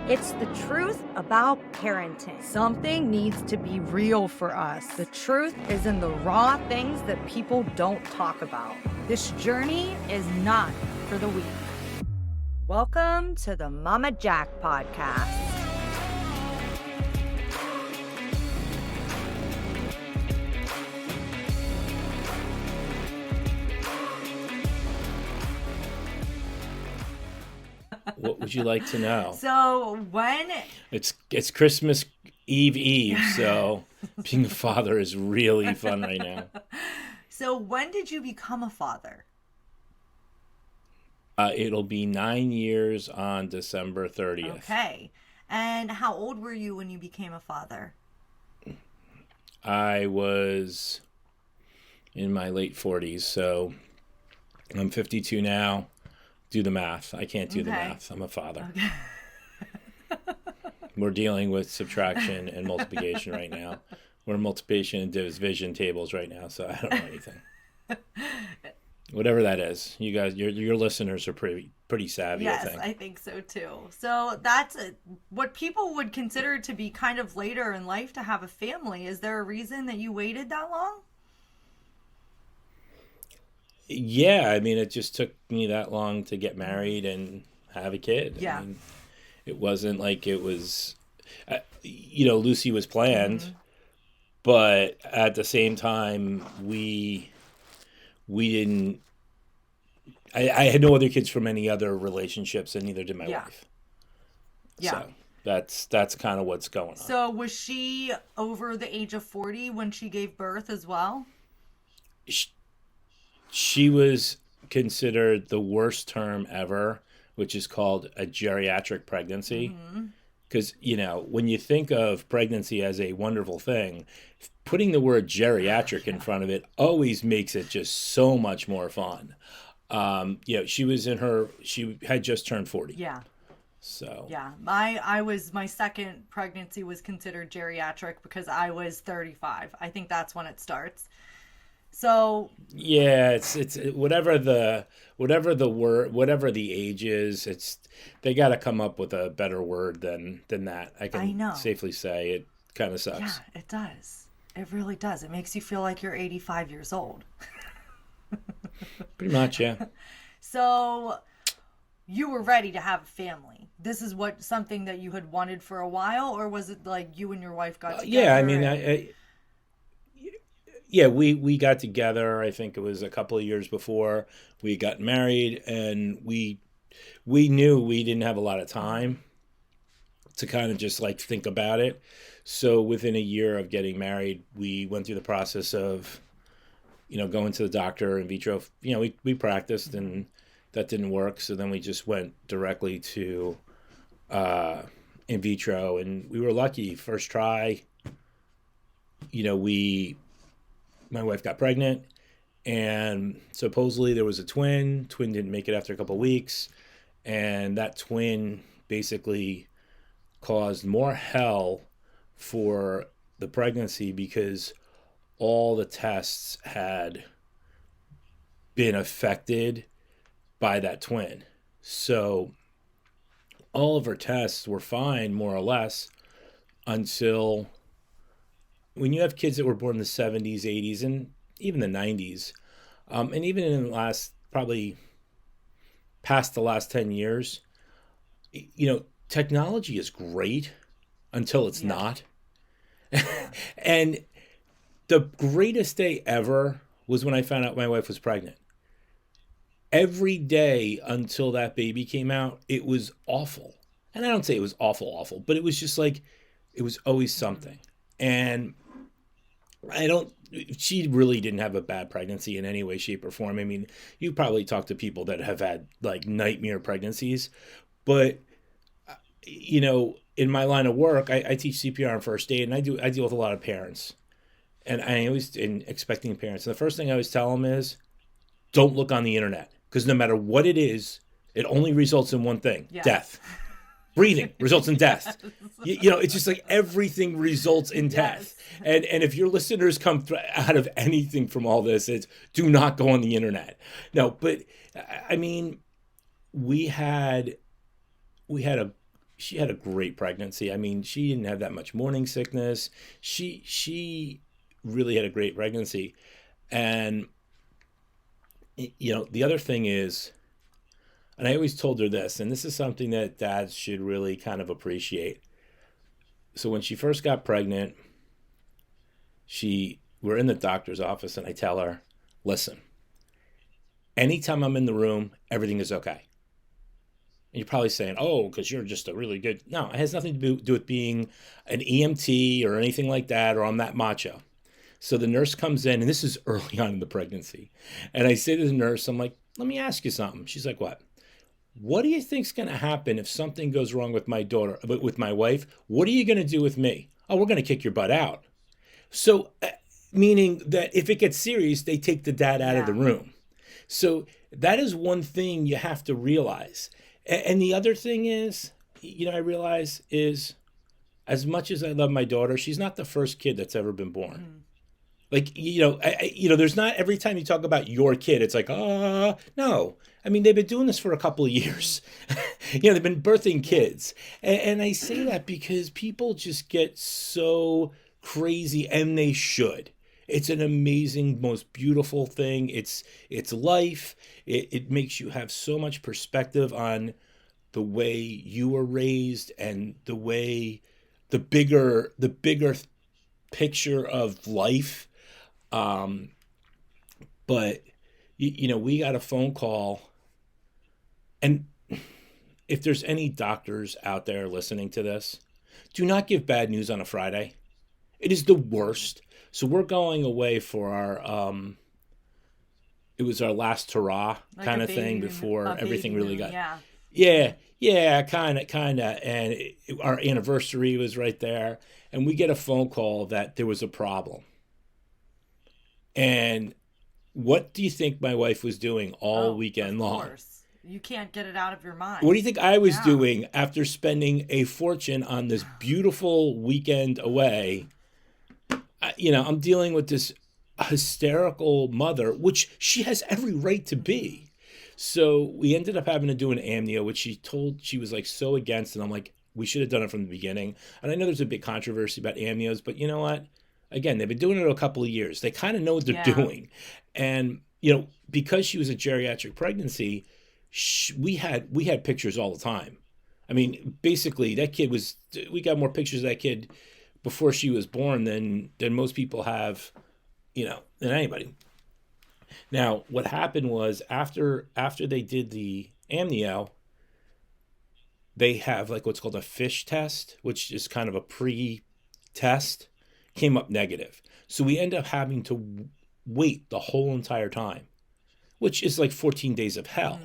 It's the truth about parenting. Something needs to be real for us. The truth is in the raw things that people don't talk about. This journey is not for the weak. Welcome to the Mama Jac podcast. What would you like to know? So when It's Christmas Eve, so being a father is really fun right now. So when did you become a father? It'll be 9 years on December 30th. Okay. And how old were you when you became a father? I was in my late 40s, so I'm 52 now. Do the math. I can't do the math. I'm a father. Okay. We're dealing with subtraction and multiplication right now. We're in multiplication and division tables right now, so I don't know anything. Whatever that is, you guys, your listeners are pretty savvy. Yes, I think so too. So that's what people would consider to be kind of later in life to have a family. Is there a reason that you waited that long? Yeah, I mean, it just took me that long to get married and have a kid. Yeah. I mean, it wasn't like it was, Lucy was planned, but at the same time, we didn't. I had no other kids from any other relationships, and neither did my wife. Yeah. So that's kind of what's going on. So was she over the age of 40 when she gave birth as well? She was considered the worst term ever, which is called a geriatric pregnancy. Because, when you think of pregnancy as a wonderful thing, putting the word geriatric in front of it always makes it just so much more fun. She had just turned 40. Yeah. So. Yeah. My second pregnancy was considered geriatric because I was 35. I think that's when it starts. So yeah, it's whatever the word, whatever the age is, they got to come up with a better word than that. I know. Safely say it kind of sucks. Yeah, it does. It really does. It makes you feel like you're 85 years old. Pretty much, yeah. So you were ready to have a family. This is something that you had wanted for a while, or was it like you and your wife got together? Yeah, I mean, we got together. I think it was a couple of years before we got married, and we knew we didn't have a lot of time to kind of just like think about it. So within a year of getting married, we went through the process of, going to the doctor in vitro. We practiced, and that didn't work. So then we just went directly to in vitro, and we were lucky. First try, my wife got pregnant, and supposedly there was a twin. Twin didn't make it after a couple of weeks, and that twin basically caused more hell for the pregnancy because all the tests had been affected by that twin. So all of her tests were fine, more or less, until when you have kids that were born in the 70s, 80s, and even the 90s, and even in the last, probably past the last 10 years, technology is great until it's not. And the greatest day ever was when I found out my wife was pregnant. Every day until that baby came out, it was awful. And I don't say it was awful, but it was just like, it was always something. And she really didn't have a bad pregnancy in any way, shape, or form. I mean, you probably talk to people that have had like nightmare pregnancies, but in my line of work, I teach CPR and first aid, and I deal with a lot of parents, and I always expecting parents. And the first thing I always tell them is, don't look on the internet, because no matter what it is, it only results in one thing: death. Breathing results in death. It's just like everything results in death. And if your listeners come out of anything from all this, it's do not go on the internet. No, but I mean, we had a she had a great pregnancy. I mean, she didn't have that much morning sickness. She really had a great pregnancy. And the other thing is, and I always told her this, and this is something that dads should really kind of appreciate. So when she first got pregnant, we're in the doctor's office, and I tell her, listen, anytime I'm in the room, everything is okay. And you're probably saying, oh, because you're just a really good. No, it has nothing to do with being an EMT or anything like that, or I'm that macho. So the nurse comes in, and this is early on in the pregnancy. And I say to the nurse, I'm like, let me ask you something. She's like, what? What do you think's going to happen if something goes wrong with my daughter, with my wife? What are you going to do with me? Oh, we're going to kick your butt out. So, meaning that if it gets serious, they take the dad out of the room. So that is one thing you have to realize. And the other thing is, I realize is, as much as I love my daughter, she's not the first kid that's ever been born. Mm. Like, there's not every time you talk about your kid, it's like, no. I mean, they've been doing this for a couple of years. They've been birthing kids. And I say that because people just get so crazy, and they should. It's an amazing, most beautiful thing. It's life. It makes you have so much perspective on the way you were raised and the way the bigger picture of life. But we got a phone call, and if there's any doctors out there listening to this, do not give bad news on a Friday. It is the worst. So we're going away for our, it was our last hurrah kind of thing before everything really got, yeah, kind of. And our anniversary was right there. And we get a phone call that there was a problem. And what do you think my wife was doing all weekend long? Of course. You can't get it out of your mind. What do you think I was doing after spending a fortune on this beautiful weekend away? I'm dealing with this hysterical mother, which she has every right to be. So we ended up having to do an amnio, which she was like so against. And I'm like, we should have done it from the beginning. And I know there's a big controversy about amnios, but you know what? Again, they've been doing it a couple of years. They kind of know what they're doing. And, because she was a geriatric pregnancy, we had pictures all the time. I mean, basically we got more pictures of that kid before she was born than most people have, than anybody. Now, what happened was after they did the amnio, they have like what's called a fish test, which is kind of a pre-test, came up negative. So we end up having to wait the whole entire time, which is like 14 days of hell,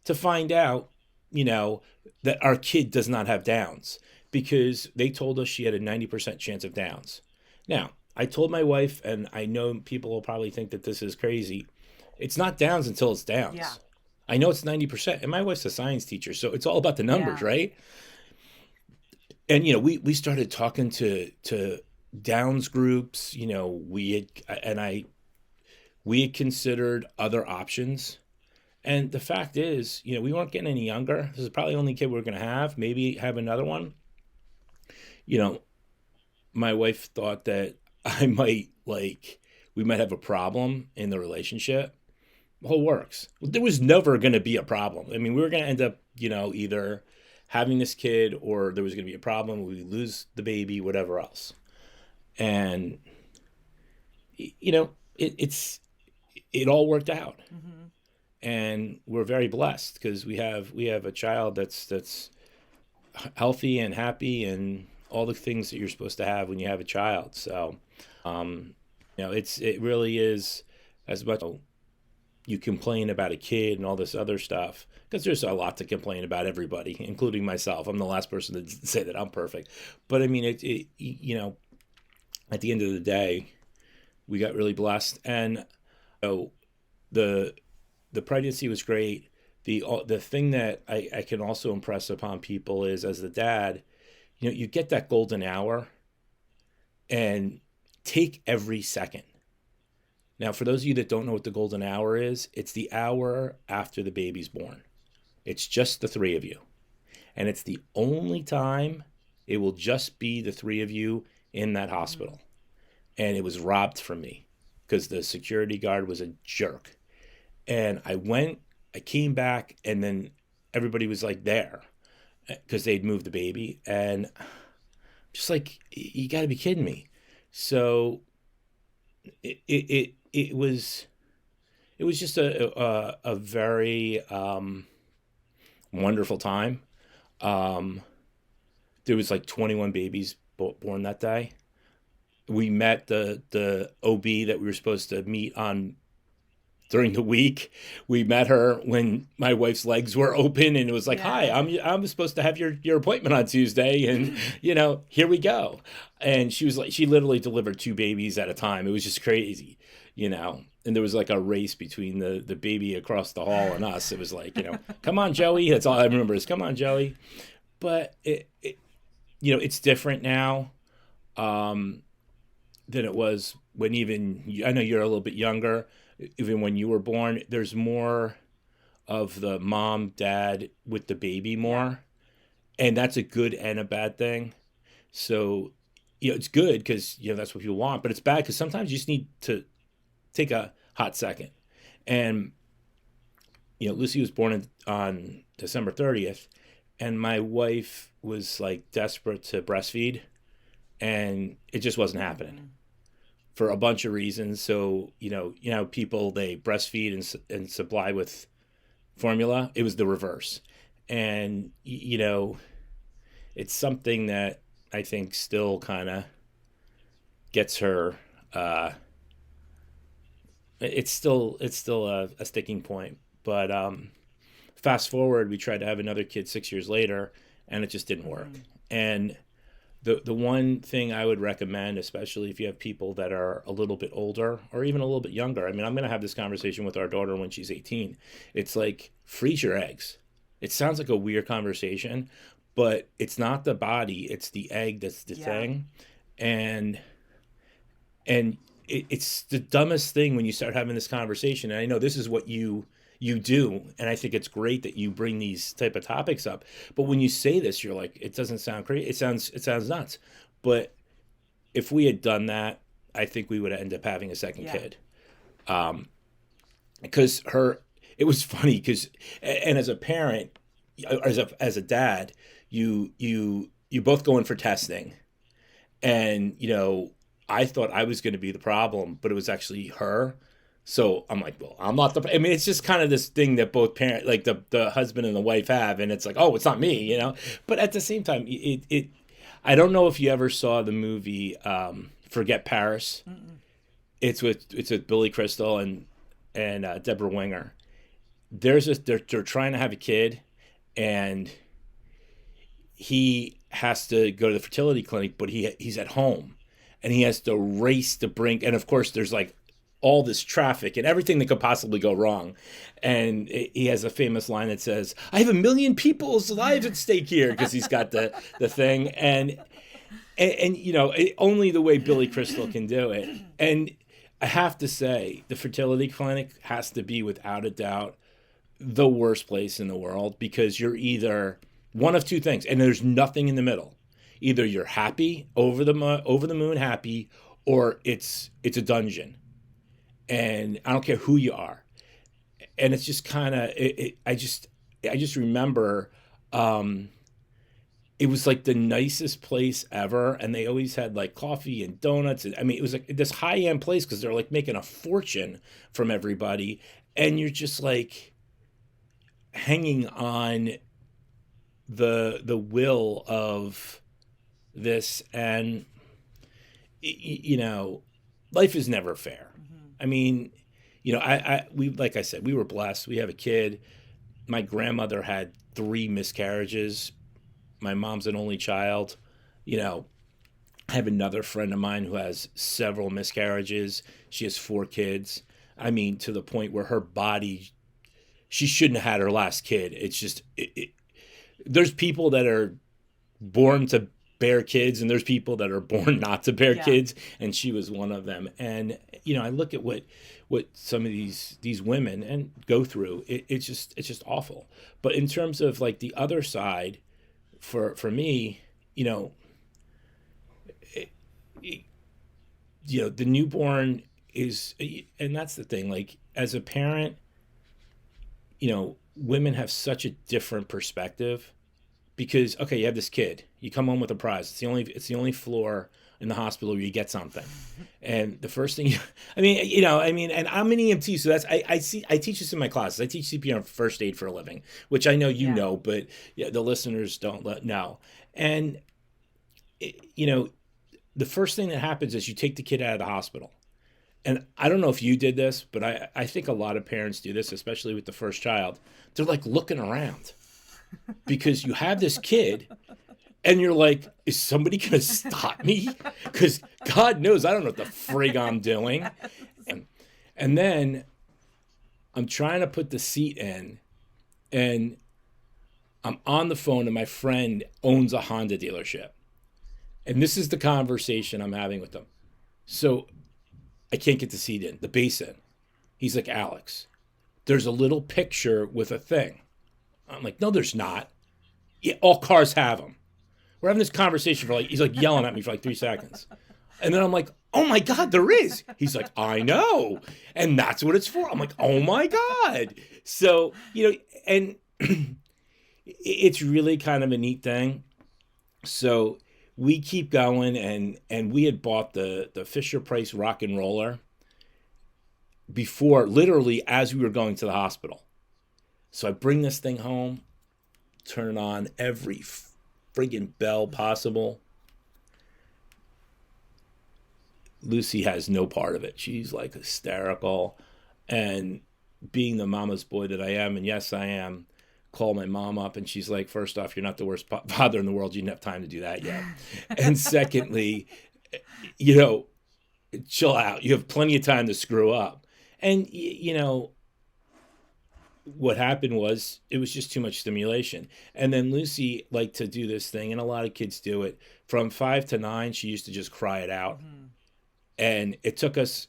to find out, that our kid does not have Downs, because they told us she had a 90% chance of Downs. Now, I told my wife, and I know people will probably think that this is crazy, it's not Downs until it's Downs. Yeah. I know it's 90%, and my wife's a science teacher, so it's all about the numbers, right? And, we started talking to Downs groups, we had considered other options. And the fact is, we weren't getting any younger. This is probably the only kid we're going to have, maybe have another one. My wife thought that we might have a problem in the relationship. The whole works. There was never going to be a problem. I mean, we were going to end up, either having this kid, or there was going to be a problem. We lose the baby, whatever else. And, it all worked out. Mm-hmm. And we're very blessed because we have a child that's healthy and happy and all the things that you're supposed to have when you have a child. So, it really is, as much you complain about a kid and all this other stuff, because there's a lot to complain about everybody, including myself. I'm the last person to say that I'm perfect. But I mean, at the end of the day, we got really blessed. And the pregnancy was great. The thing that I can also impress upon people is, as the dad, you get that golden hour, and take every second. Now, for those of you that don't know what the golden hour is, it's the hour after the baby's born. It's just the three of you. and it's the only time it will just be the three of you in that hospital. And it was robbed from me because the security guard was a jerk. And I came back, and then everybody was like there because they'd moved the baby. And just like, you got to be kidding me. So it was just a very wonderful time. There was like 21 babies born that day. We met the OB that we were supposed to meet on during the week. We met her when my wife's legs were open, and it was like, "Hi, I'm supposed to have your appointment on Tuesday," and here we go. And she was like, she literally delivered two babies at a time. It was just crazy, And there was like a race between the baby across the hall and us. It was like, come on, Joey. That's all I remember is come on, Joey. But it's different now. Than it was when I know you're a little bit younger, even when you were born. There's more of the mom, dad with the baby more. And that's a good and a bad thing. So, it's good because, that's what people want, but it's bad because sometimes you just need to take a hot second. And, Lucy was born on December 30th, and my wife was like desperate to breastfeed, and it just wasn't happening for a bunch of reasons. So, people, they breastfeed and supply with formula. It was the reverse. And, it's something that I think still kind of gets her, it's still a sticking point. But fast forward, we tried to have another kid 6 years later, and it just didn't work. And the one thing I would recommend, especially if you have people that are a little bit older or even a little bit younger, I'm going to have this conversation with our daughter when she's 18. It's like, freeze your eggs. It sounds like a weird conversation, but it's not the body, it's the egg that's the thing. And it's the dumbest thing when you start having this conversation. And I know this is what you do, and I think it's great that you bring these type of topics up. But when you say this, you're like, it doesn't sound crazy. It sounds nuts. But if we had done that, I think we would end up having a second kid. Because it was funny because, and as a parent, as a dad, you both go in for testing, and I thought I was going to be the problem, but it was actually her. So I'm like, well, I'm not it's just kind of this thing that both parents, like the husband and the wife have. And it's like, oh, it's not me, but at the same time, I don't know if you ever saw the movie, Forget Paris. Mm-mm. It's with Billy Crystal and Deborah Winger. They're trying to have a kid, and he has to go to the fertility clinic, but he's at home, and he has to race to bring, and of course there's like all this traffic and everything that could possibly go wrong. And he has a famous line that says, I have 1 million people's lives at stake here, because he's got the thing. And only the way Billy Crystal can do it. And I have to say, the fertility clinic has to be, without a doubt, the worst place in the world, because you're either one of two things, and there's nothing in the middle. Either you're happy, over the moon happy, or it's a dungeon. And I don't care who you are. And it's just kind of, I just remember, it was like the nicest place ever. And they always had like coffee and donuts. And, it was like this high-end place, because they're like making a fortune from everybody. And you're just like hanging on the will of this. And, life is never fair. We like I said, we were blessed. We have a kid. My grandmother had 3 miscarriages. My mom's an only child. I have another friend of mine who has several miscarriages. She has 4 kids. To the point where her body, she shouldn't have had her last kid. It's just, there's people that are born to bear kids, and there's people that are born not to bear kids, and she was one of them. And I look at what some of these women and go through. It's just awful. But in terms of like the other side, for me, you know, the newborn is, and that's the thing, like as a parent, women have such a different perspective because, okay, you have this kid, you come home with a prize. It's the only floor in the hospital where you get something. And the first thing, and I'm an EMT, so I teach this in my classes. I teach CPR and first aid for a living, which I know know, but the listeners don't know. And, the first thing that happens is you take the kid out of the hospital. And I don't know if you did this, but I think a lot of parents do this, especially with the first child. They're like looking around because you have this kid and you're like, is somebody going to stop me? Because God knows I don't know what the frig I'm doing. And then I'm trying to put the seat in and I'm on the phone and my friend owns a Honda dealership. And this is the conversation I'm having with them. So I can't get the seat in, the base in. He's like, Alex, there's a little picture with a thing. I'm like, no, there's not. Yeah, all cars have them. We're having this conversation for he's like yelling at me for like 3 seconds. And then I'm like, oh my God, there is. He's like, I know. And that's what it's for. I'm like, oh my God. So, and it's really kind of a neat thing. So we keep going, and we had bought the Fisher-Price rock and roller before, literally as we were going to the hospital. So I bring this thing home, turn it on, every friggin' bell possible. Lucy has no part of it. She's like hysterical. And being the mama's boy that I am, and yes, I am, call my mom up and she's like, first off, you're not the worst father in the world. You didn't have time to do that yet. And secondly, chill out. You have plenty of time to screw up. And, what happened was it was just too much stimulation. And then Lucy liked to do this thing, and a lot of kids do it. From 5 to 9, she used to just cry it out. Mm-hmm. And it took us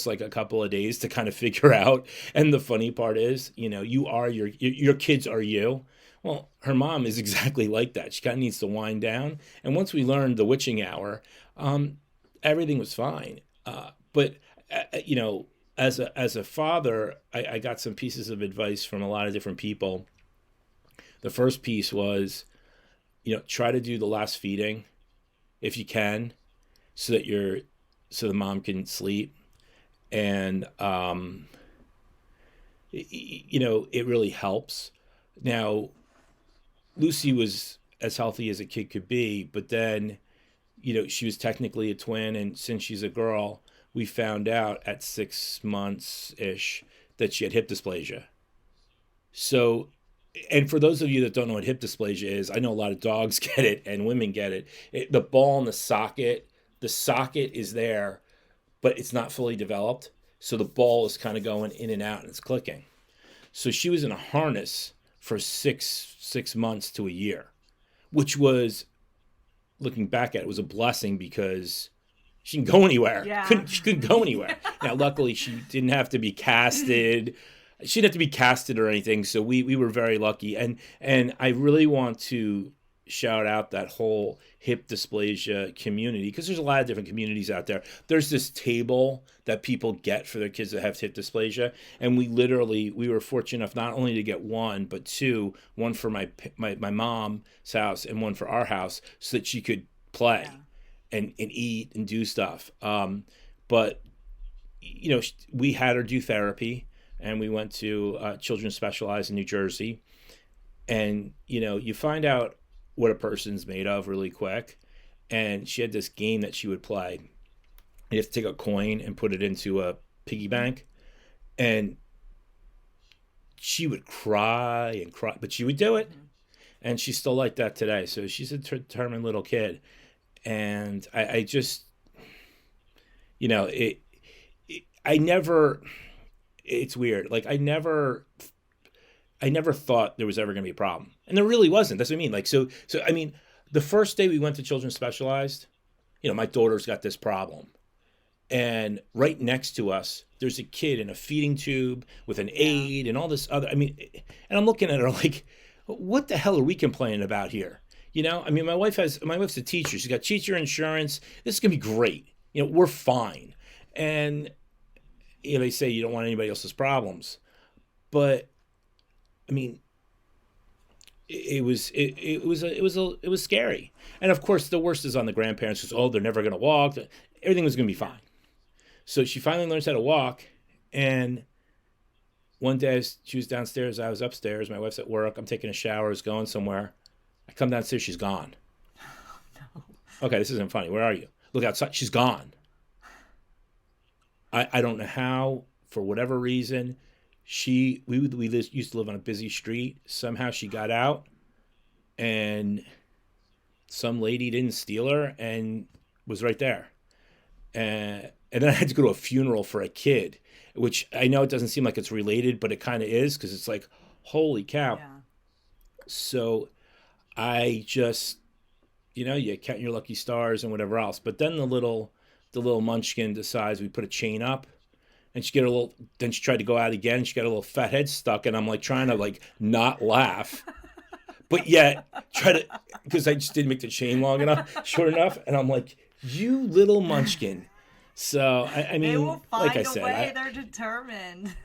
like a couple of days to kind of figure out. And the funny part is, your kids are you. Well, her mom is exactly like that. She kind of needs to wind down. And once we learned the witching hour, everything was fine. But as a father, I got some pieces of advice from a lot of different people. The first piece was, try to do the last feeding if you can, so the mom can sleep. And, it really helps. Now, Lucy was as healthy as a kid could be, but then, she was technically a twin. And since she's a girl, we found out at 6 months-ish that she had hip dysplasia. So, and for those of you that don't know what hip dysplasia is, I know a lot of dogs get it and women get it. The ball in the socket is there, but it's not fully developed. So the ball is kind of going in and out and it's clicking. So she was in a harness for six months to a year, which was, looking back at it, was a blessing because she didn't go anywhere. Yeah. She couldn't go anywhere. Now, luckily, she didn't have to be casted. She didn't have to be casted or anything. So we were very lucky. And I really want to shout out that whole hip dysplasia community, because there's a lot of different communities out there. There's this table that people get for their kids that have hip dysplasia. And we were fortunate enough not only to get one, but two, one for my mom's house and one for our house, so that she could play. Yeah. And eat and do stuff. But, we had her do therapy, and we went to Children's Specialized in New Jersey. And, you find out what a person's made of really quick. And she had this game that she would play. You have to take a coin and put it into a piggy bank. And she would cry and cry, but she would do it. And she's still like that today. So she's a determined little kid. And I just, it's weird. Like I never thought there was ever going to be a problem. And there really wasn't. That's what I mean. Like, so I mean, the first day we went to Children's Specialized, my daughter's got this problem. And right next to us, there's a kid in a feeding tube with an aid and all this other, and I'm looking at her like, what the hell are we complaining about here? I mean, my wife's a teacher. She's got teacher insurance. This is gonna be great. We're fine. And they say you don't want anybody else's problems, but I mean, it was scary. And of course, the worst is on the grandparents because they're never gonna walk. Everything was gonna be fine. So she finally learns how to walk, and one day she was downstairs. I was upstairs. My wife's at work. I'm taking a shower. I was going somewhere. I come downstairs. She's gone. No. Okay, this isn't funny. Where are you? Look outside. She's gone. I don't know how. For whatever reason, we used to live on a busy street. Somehow she got out, and some lady didn't steal her and was right there. And then I had to go to a funeral for a kid, which I know it doesn't seem like it's related, but it kind of is because it's like, holy cow. Yeah. So I just, you count your lucky stars and whatever else. But then the little munchkin decides we put a chain up, and then she tried to go out again. She got a little fat head stuck, and I'm like trying to like not laugh, but yet because I just didn't make the chain short enough. And I'm like, you little munchkin. So I mean, they will find like I said, way. They're determined.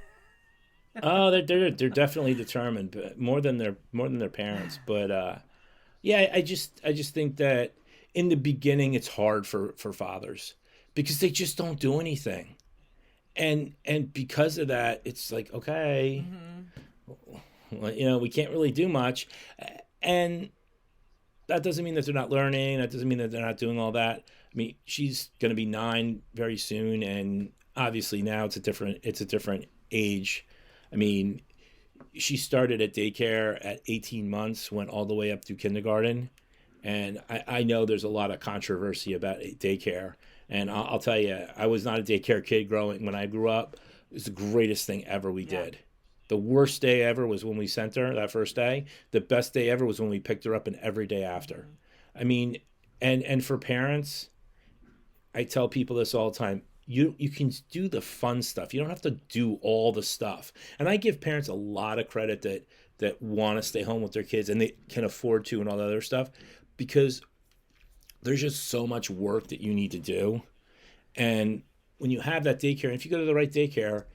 Oh, they're definitely determined, but more than their parents. But yeah, I just think that in the beginning it's hard for fathers because they just don't do anything, and because of that, it's like, okay, well, we can't really do much, and that doesn't mean that they're not learning. That doesn't mean that they're not doing all that. I mean, she's going to be 9 very soon, and obviously now it's a different age. I mean, she started at daycare at 18 months, went all the way up through kindergarten, and I know there's a lot of controversy about daycare. And I'll tell you, I was not a daycare kid when I grew up. It was the greatest thing ever we did. The worst day ever was when we sent her that first day. The best day ever was when we picked her up, and every day after. I mean, and for parents, I tell people this all the time. You can do the fun stuff. You don't have to do all the stuff. And I give parents a lot of credit that want to stay home with their kids and they can afford to and all the other stuff, because there's just so much work that you need to do. And when you have that daycare, and if you go to the right daycare,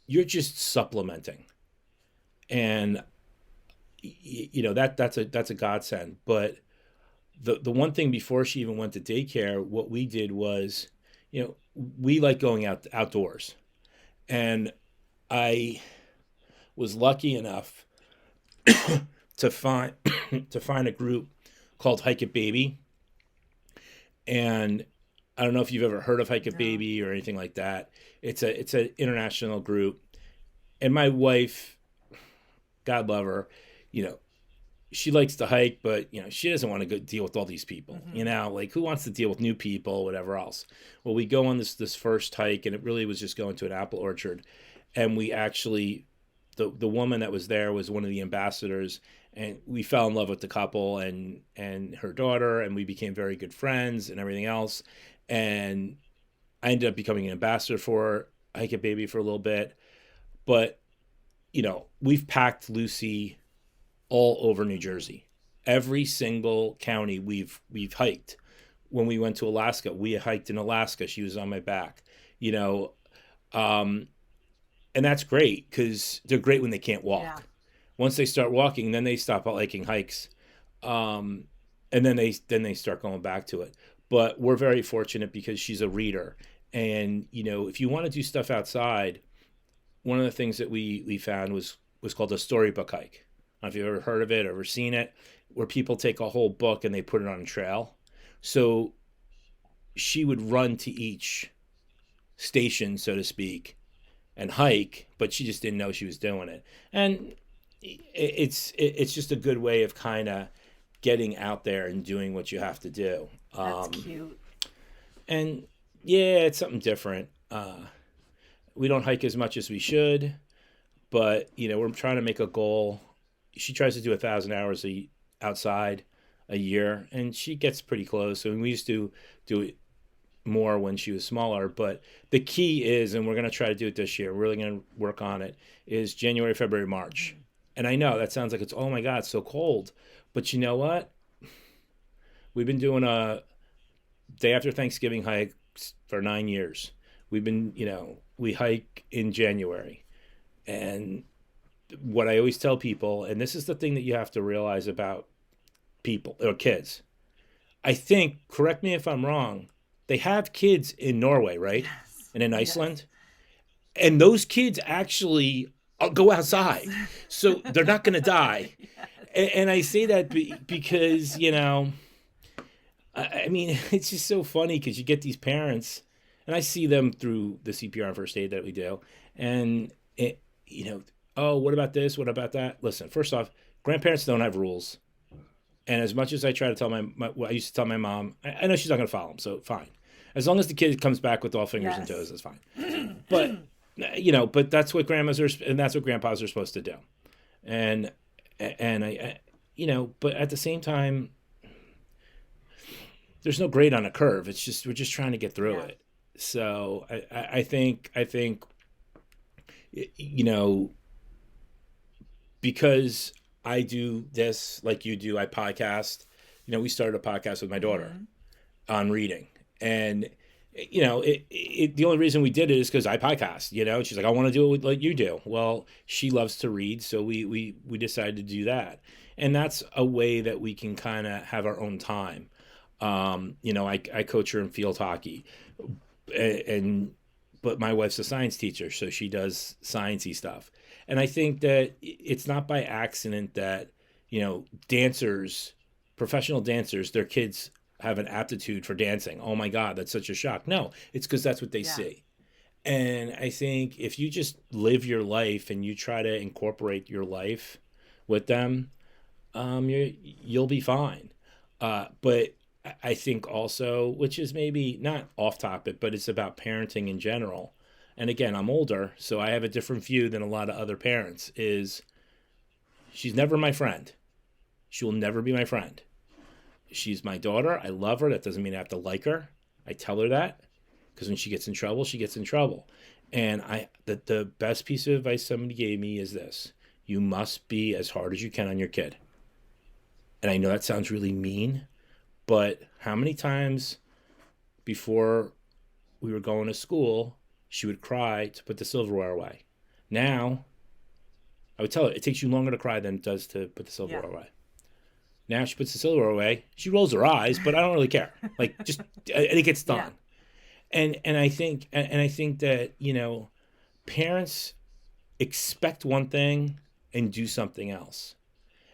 you're just supplementing. And that's a godsend. But the one thing before she even went to daycare, what we did was, we like going outdoors. And I was lucky enough to find a group called Hike It Baby. And I don't know if you've ever heard of Hike It Baby or anything like that. It's an international group. And my wife, God love her, she likes to hike, but she doesn't want to go deal with all these people. Like, who wants to deal with new people, whatever else. Well, we go on this first hike, and it really was just going to an apple orchard. And we actually, the woman that was there was one of the ambassadors, and we fell in love with the couple and her daughter, and we became very good friends and everything else. And I ended up becoming an ambassador for Hike It Baby for a little bit. But, we've packed Lucy all over New Jersey. Every single county we've hiked. When we went to Alaska, we hiked in Alaska. She was on my back, and that's great because they're great when they can't walk. Yeah. Once they start walking, then they stop liking hikes, and then they start going back to it. But we're very fortunate because she's a reader, and if you want to do stuff outside, one of the things that we found was called a storybook hike. I don't know if you've ever heard of it or ever seen it, where people take a whole book and they put it on a trail. So she would run to each station, so to speak, and hike, but she just didn't know she was doing it. And it's just a good way of kind of getting out there and doing what you have to do. That's cute. And yeah, it's something different. We don't hike as much as we should, but we're trying to make a goal. She tries to do 1,000 hours outside a year, and she gets pretty close. So we used to do it more when she was smaller, but the key is, and we're going to try to do it this year, we're really going to work on it, is January, February, March. And I know that sounds like it's, oh my God, it's so cold. But you know what? We've been doing a day after Thanksgiving hike for 9 years. We've been, we hike in January. And what I always tell people, and this is the thing that you have to realize about people or kids. I think, correct me if I'm wrong, they have kids in Norway, right? Yes. And in Yes. Iceland. And those kids actually go outside. Yes. So they're not going to die. Yes. And I say that because, I mean, it's just so funny because you get these parents, and I see them through the CPR and first aid that we do. And, oh, what about this? What about that? Listen, first off, grandparents don't have rules. And as much as I try to tell I used to tell my mom, I know she's not going to follow them, so fine. As long as the kid comes back with all fingers and toes, that's fine. But, but that's what grandmas are, and that's what grandpas are supposed to do. And I but at the same time, there's no grade on a curve. It's just, we're just trying to get through it. So I think, because I do this like you do, I podcast. We started a podcast with my daughter on reading, and the only reason we did it is because I podcast. She's like, I want to do it like you do. Well, she loves to read, so we decided to do that, and that's a way that we can kind of have our own time. I coach her in field hockey, but my wife's a science teacher, so she does sciencey stuff. And I think that it's not by accident that, dancers, professional dancers, their kids have an aptitude for dancing. Oh my God, that's such a shock. No, it's because that's what they see. And I think if you just live your life and you try to incorporate your life with them, you'll be fine. But I think also, which is maybe not off topic, but it's about parenting in general. And again, I'm older, so I have a different view than a lot of other parents, is she's never my friend. She will never be my friend. She's my daughter. I love her. That doesn't mean I have to like her. I tell her that, because when she gets in trouble, she gets in trouble. And the best piece of advice somebody gave me is this: you must be as hard as you can on your kid. And I know that sounds really mean, but how many times before we were going to school, she would cry to put the silverware away. Now, I would tell her, it takes you longer to cry than it does to put the silverware away. Now she puts the silverware away. She rolls her eyes, but I don't really care. Like, and it gets done. Yeah. And I think that, parents expect one thing and do something else.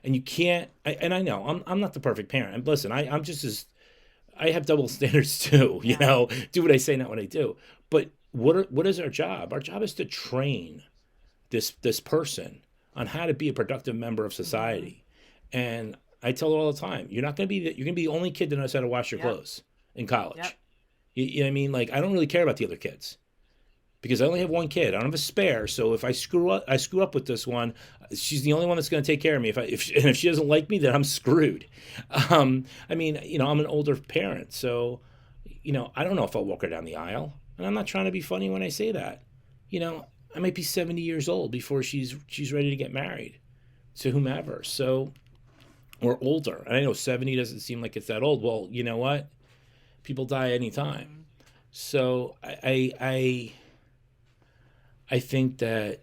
And you can't, and I know, I'm not the perfect parent. And listen, I'm just I have double standards too, do what I say, not what I do. But what is our job? Our job is to train this person on how to be a productive member of society. And I tell her all the time, you're going to be the only kid that knows how to wash your clothes in college. Yep. You know what I mean? Like, I don't really care about the other kids, because I only have one kid. I don't have a spare. So if I screw up with this one, she's the only one that's going to take care of me. If she doesn't like me, then I'm screwed. I'm an older parent, so I don't know if I'll walk her down the aisle. And I'm not trying to be funny when I say that. I might be 70 years old before she's ready to get married to whomever. So, or older. And I know 70 doesn't seem like it's that old. Well, you know what? People die anytime. So I think that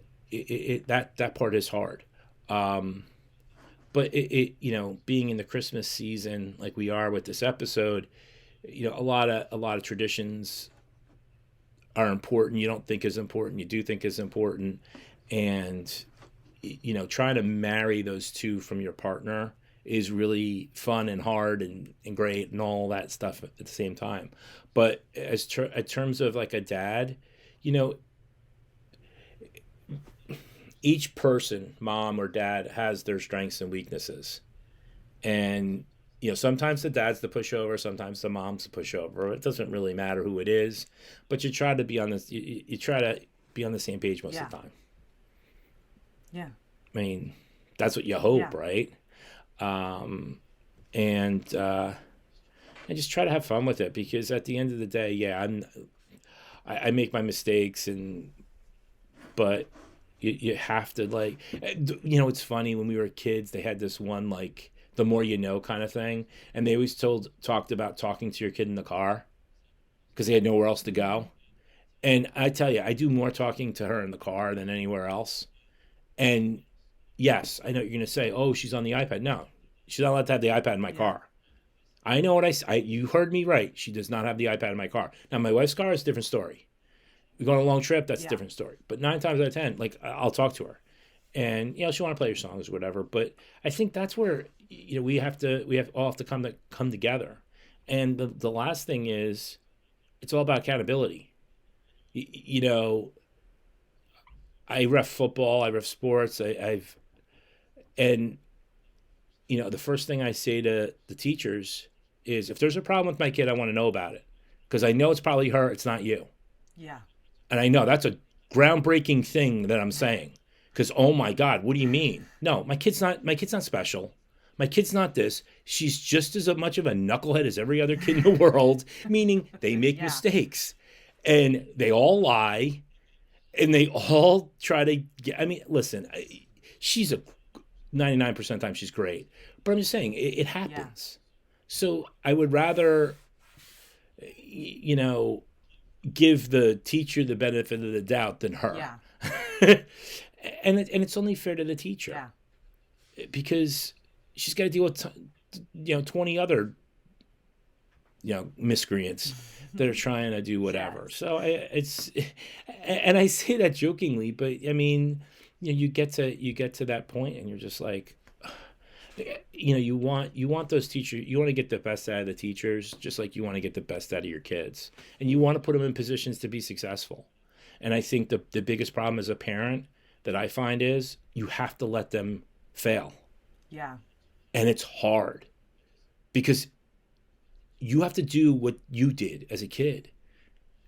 that part is hard. But being in the Christmas season like we are with this episode, a lot of traditions are important. You don't think is important. You do think is important. And, trying to marry those two from your partner is really fun and hard and great and all that stuff at the same time. But in terms of like a dad, each person, mom or dad, has their strengths and weaknesses. And, sometimes the dad's the pushover, sometimes the mom's the pushover. It doesn't really matter who it is, but you try to be on this. You try to be on the same page most of the time. Yeah. I mean, that's what you hope, right? And just try to have fun with it, because at the end of the day, I make my mistakes, but You have to like, it's funny when we were kids, they had this one, like the more you know kind of thing. And they always talked about talking to your kid in the car because they had nowhere else to go. And I tell you, I do more talking to her in the car than anywhere else. And yes, I know you're going to say, oh, she's on the iPad. No, she's not allowed to have the iPad in my car. I know what you heard me right. She does not have the iPad in my car. Now, my wife's car is a different story. We go on a long trip, that's a different story. But 9 times out of 10, like, I'll talk to her. And, she'll want to play your songs or whatever. But I think that's where, we all have to come together. And the last thing is, it's all about accountability. I ref football, I ref sports, and the first thing I say to the teachers is, if there's a problem with my kid, I want to know about it, because I know it's probably her, it's not you. Yeah. And I know that's a groundbreaking thing that I'm saying, because oh my God, what do you mean? No, my kid's not special. My kid's not this. She's just as much of a knucklehead as every other kid in the world, meaning they make mistakes, and they all lie, and they all try to get, listen, she's 99% of the time she's great, but I'm just saying it happens. So I would rather, give the teacher the benefit of the doubt than her. Yeah. and it's only fair to the teacher. Yeah. Because she's got to deal with 20 other miscreants that are trying to do whatever. Yes. So and I say that jokingly, but you get to that point and you're just like, you want those teachers, you want to get the best out of the teachers, just like you want to get the best out of your kids, and you want to put them in positions to be successful. And I think the biggest problem as a parent that I find is you have to let them fail. Yeah. And it's hard because you have to do what you did as a kid,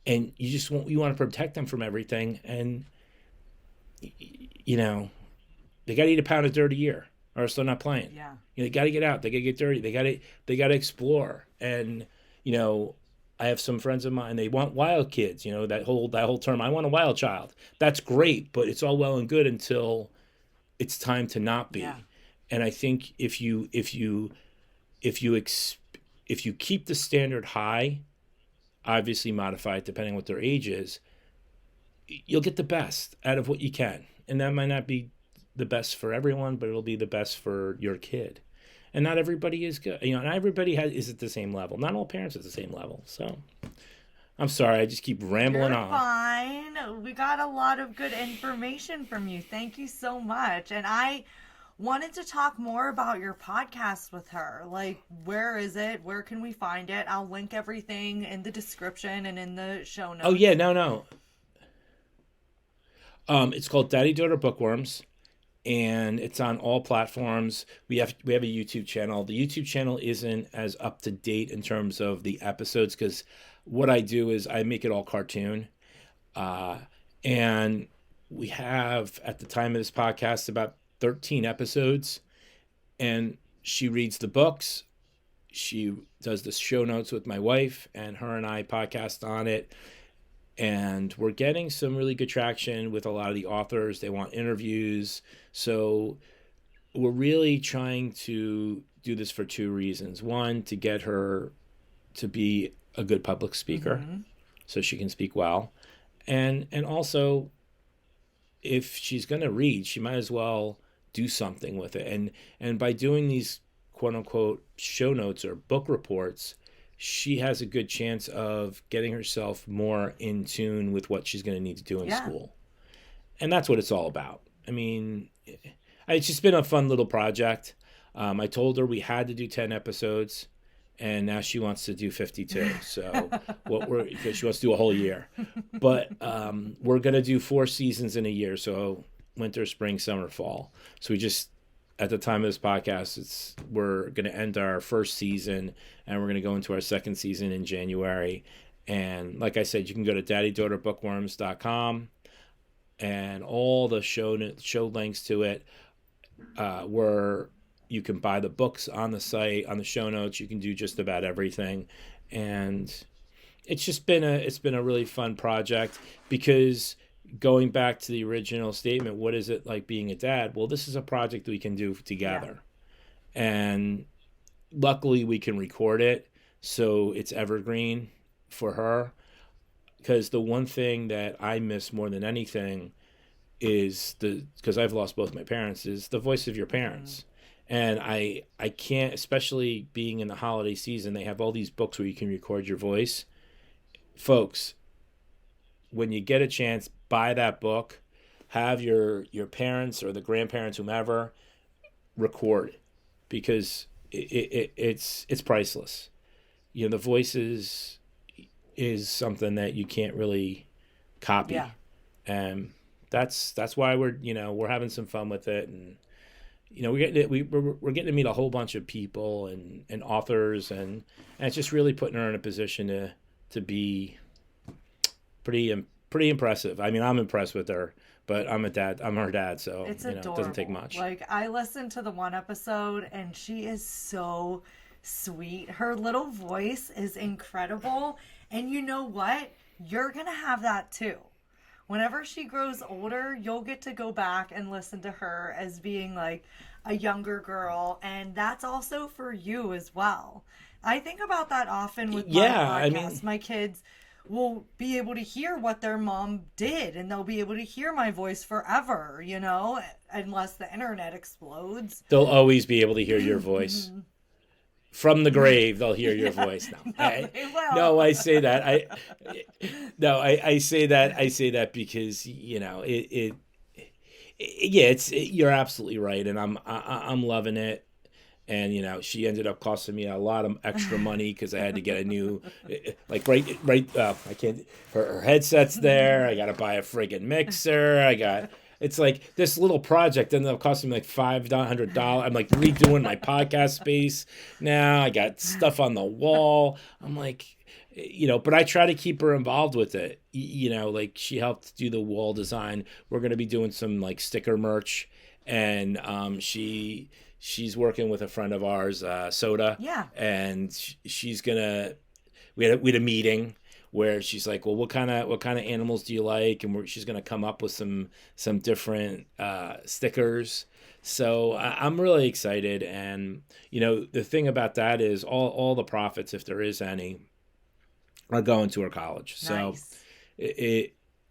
and you want to protect them from everything. And they got to eat a pound of dirt a year, or else they're not playing. Yeah. They got to get out. They got to get dirty. They got to explore. And I have some friends of mine. They want wild kids. That whole term. I want a wild child. That's great, but it's all well and good until it's time to not be. Yeah. And I think if you keep the standard high, obviously modify it depending on what their age is, you'll get the best out of what you can. And that might not be the best for everyone, but it'll be the best for your kid. And not everybody is good. Not everybody is at the same level. Not all parents are at the same level. So I'm sorry, I just keep rambling on. Fine. We got a lot of good information from you. Thank you so much. And I wanted to talk more about your podcast with her. Like, where is it? Where can we find it? I'll link everything in the description and in the show notes. Oh, yeah, no. It's called Daddy Daughter Bookworms, and it's on all platforms. We have a YouTube channel. The YouTube channel isn't as up to date in terms of the episodes, because what I do is I make it all cartoon. And we have, at the time of this podcast, about 13 episodes, and she reads the books. She does the show notes with my wife, and her and I podcast on it. And we're getting some really good traction with a lot of the authors. They want interviews. So we're really trying to do this for 2 reasons. One, to get her to be a good public speaker, so she can speak well. And also, if she's going to read, she might as well do something with it. And by doing these quote unquote show notes or book reports, she has a good chance of getting herself more in tune with what she's going to need to do in school. And that's what it's all about. It's just been a fun little project. I told her we had to do 10 episodes, and now she wants to do 52. So because she wants to do a whole year. But we're going to do 4 seasons in a year. So winter, spring, summer, fall. So we just, at the time of this podcast, we're going to end our first season, and we're going to go into our second season in January. And like I said, you can go to daddydaughterbookworms.com, and all the show links to it, where you can buy the books on the site, on the show notes. You can do just about everything. And it's just been a really fun project, because going back to the original statement, what is it like being a dad? Well, this is a project we can do together. Yeah. And luckily we can record it so it's evergreen for her. Because the one thing that I miss more than anything is because I've lost both my parents, is the voice of your parents. And I can't, especially being in the holiday season, they have all these books where you can record your voice. Folks, when you get a chance, buy that book, have your parents or the grandparents, whomever, record, because it's priceless. You know, the voices is something that you can't really copy. Yeah. And that's why we're having some fun with it. And we're getting to meet a whole bunch of people and authors, and it's just really putting her in a position to be pretty impressive. I mean, I'm impressed with her, but I'm her dad, so it's adorable. It doesn't take much. Like, I listened to the one episode and she is so sweet. Her little voice is incredible. And you know what? You're going to have that too. Whenever she grows older, you'll get to go back and listen to her as being like a younger girl. And that's also for you as well. I think about that often with my podcast. My kids will be able to hear what their mom did, and they'll be able to hear my voice forever, unless the internet explodes. They'll always be able to hear your voice. From the grave, they'll hear your voice. No, I say that. I say that because you're absolutely right, and I'm loving it. And she ended up costing me a lot of extra money because I had to get a new, I can't. Her headset's there. I got to buy a friggin' mixer. It's like this little project ended up costing me like $500. I'm like redoing my podcast space now. I got stuff on the wall. I'm like, but I try to keep her involved with it. Like she helped do the wall design. We're going to be doing some like sticker merch, and she's working with a friend of ours, Soda. Yeah. And she's gonna. We had a meeting where she's like, well, what kind of animals do you like? And she's going to come up with some different stickers. So I'm really excited. And, the thing about that is all the profits, if there is any, are going to her college. Nice. So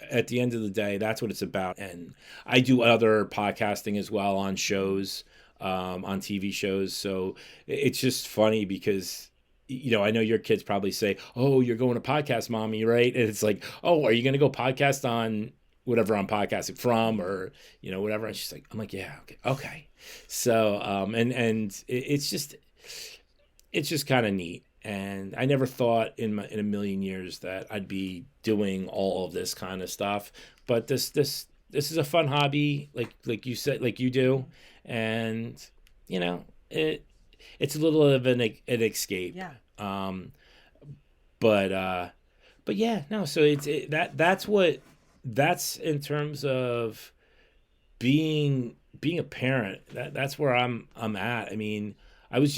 at the end of the day, that's what it's about. And I do other podcasting as well on shows, on TV shows. So it's just funny because I know your kids probably say, oh, you're going to podcast, mommy, right? And it's like, oh, are you going to go podcast on whatever I'm podcasting from, or, whatever. And she's like, I'm like, yeah, okay. So, and it's just kind of neat. And I never thought in a million years that I'd be doing all of this kind of stuff, but this is a fun hobby, like you said, like you do. And, it's a little of an escape. Yeah. But yeah, no. So that's in terms of being a parent. That's where I'm at. I mean, I was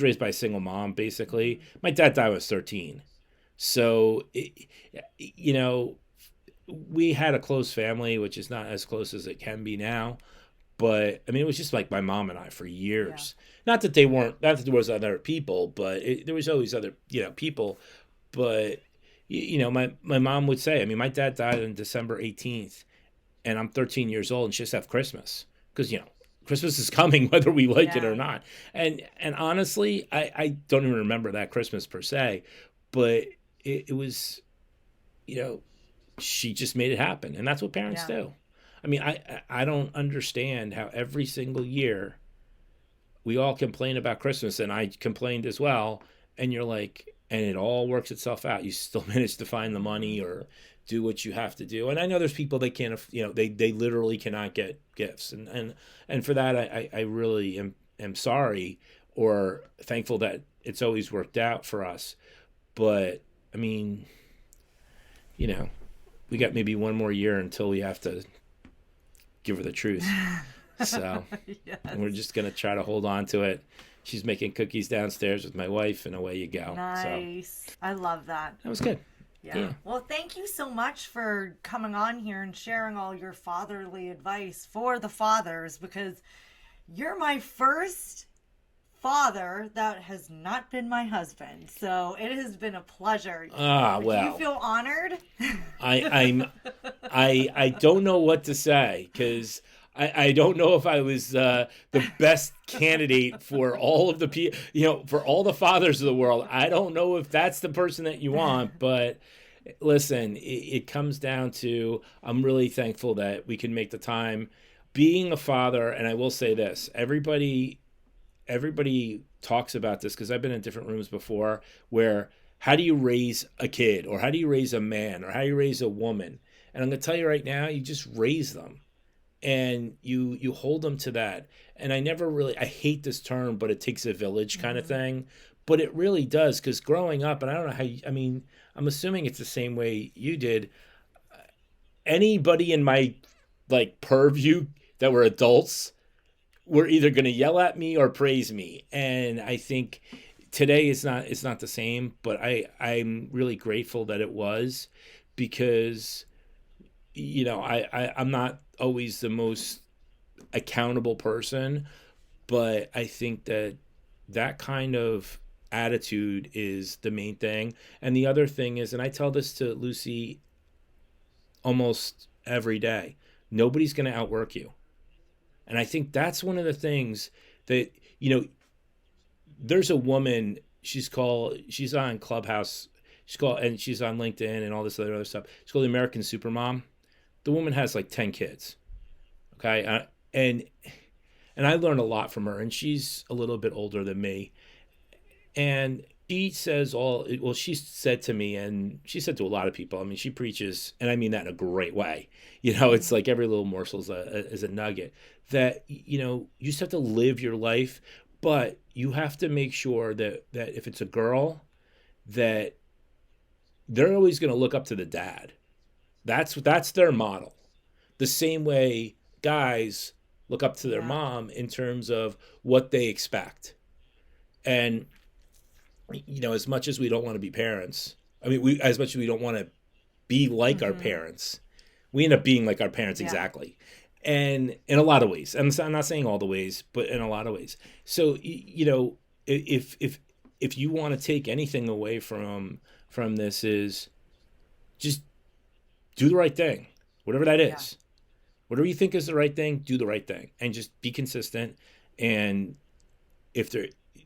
raised by a single mom. Basically, my dad died when I was 13. So we had a close family, which is not as close as it can be now. But I mean, it was just like my mom and I for years. Yeah. Not that there was other people, but there was always other people. But my mom would say, I mean, my dad died on December 18th, and I'm 13 years old, and she just have Christmas because Christmas is coming whether we like it or not. And honestly, I don't even remember that Christmas per se, but it was, she just made it happen, and that's what parents do. I mean, I don't understand how every single year we all complain about Christmas, and I complained as well, and you're like, and it all works itself out. You still manage to find the money or do what you have to do. And I know there's people that can't, they literally cannot get gifts. And for that, I really am sorry or thankful that it's always worked out for us. But, I mean, we got maybe one more year until we have to give her the truth. So yes. We're just going to try to hold on to it. She's making cookies downstairs with my wife, and away you go. Nice. So, I love that. That was good. Yeah. Well, thank you so much for coming on here and sharing all your fatherly advice for the fathers, because you're my first father that has not been my husband. So it has been a pleasure. Ah, Do well, you feel honored? I don't know what to say, because I don't know if I was the best candidate for all of the for all the fathers of the world. I don't know if that's the person that you want, but listen, it comes down to, I'm really thankful that we can make the time. Being a father, and I will say this, everybody talks about this, because I've been in different rooms before, where how do you raise a kid, or how do you raise a man, or how do you raise a woman? And I'm going to tell you right now, you just raise them, and you hold them to that. And I hate this term, but it takes a village kind of thing. But it really does, because growing up, and I don't know I'm assuming it's the same way you did. Anybody in my purview that were adults were either going to yell at me or praise me. And I think today it's not the same, but I'm really grateful that it was, because I'm not always the most accountable person, but I think that kind of attitude is the main thing. And the other thing is, and I tell this to Lucy almost every day, nobody's going to outwork you. And I think that's one of the things that, there's a woman, she's on Clubhouse, and she's on LinkedIn and all this other stuff. She's called the American Supermom. The woman has 10 kids. Okay. And I learned a lot from her, and she's a little bit older than me. And she said to me, and she said to a lot of people, she preaches, and I mean that in a great way. It's like every little morsel is a nugget, that, you just have to live your life, but you have to make sure that if it's a girl, that they're always going to look up to the dad. That's their model. The same way guys look up to their mom in terms of what they expect. And, as much as we don't want to be parents, as much as we don't want to be like our parents, we end up being like our parents exactly. And in a lot of ways, I'm not saying all the ways, but in a lot of ways. So, if you want to take anything away from this, is just do the right thing, whatever that is. Whatever you think is the right thing, do the right thing, and just be consistent. And if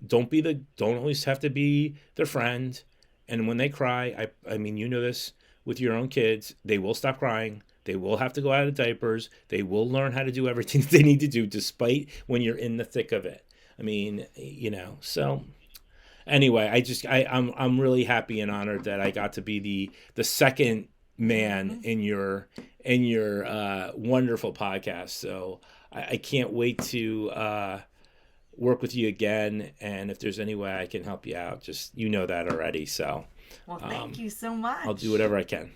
don't always have to be their friend. And when they cry, I mean, this with your own kids, they will stop crying. They will have to go out of diapers. They will learn how to do everything they need to do, despite when you're in the thick of it. So anyway, I'm really happy and honored that I got to be the second man in your wonderful podcast. So I can't wait to work with you again, and if there's any way I can help you out, just that already. So well, thank you so much. I'll do whatever I can.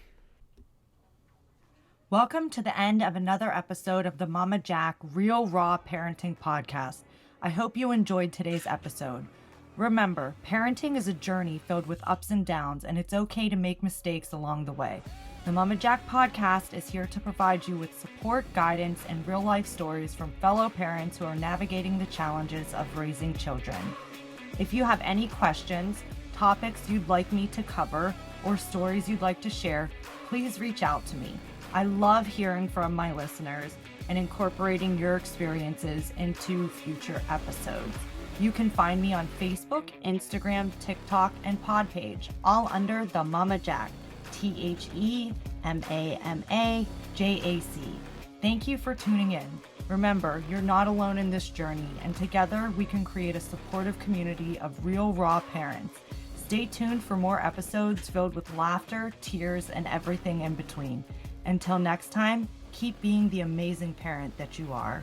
Welcome to the end of another episode of the Mama Jac Real Raw Parenting Podcast. I hope you enjoyed today's episode. Remember, parenting is a journey filled with ups and downs, and it's okay to make mistakes along the way. The Mama Jac Podcast is here to provide you with support, guidance, and real-life stories from fellow parents who are navigating the challenges of raising children. If you have any questions, topics you'd like me to cover, or stories you'd like to share, please reach out to me. I love hearing from my listeners and incorporating your experiences into future episodes. You can find me on Facebook, Instagram, TikTok, and Podpage, all under the Mama Jac. TheMamaJac. Thank you for tuning in. Remember, you're not alone in this journey, and together we can create a supportive community of real, raw parents. Stay tuned for more episodes filled with laughter, tears, and everything in between. Until next time, keep being the amazing parent that you are.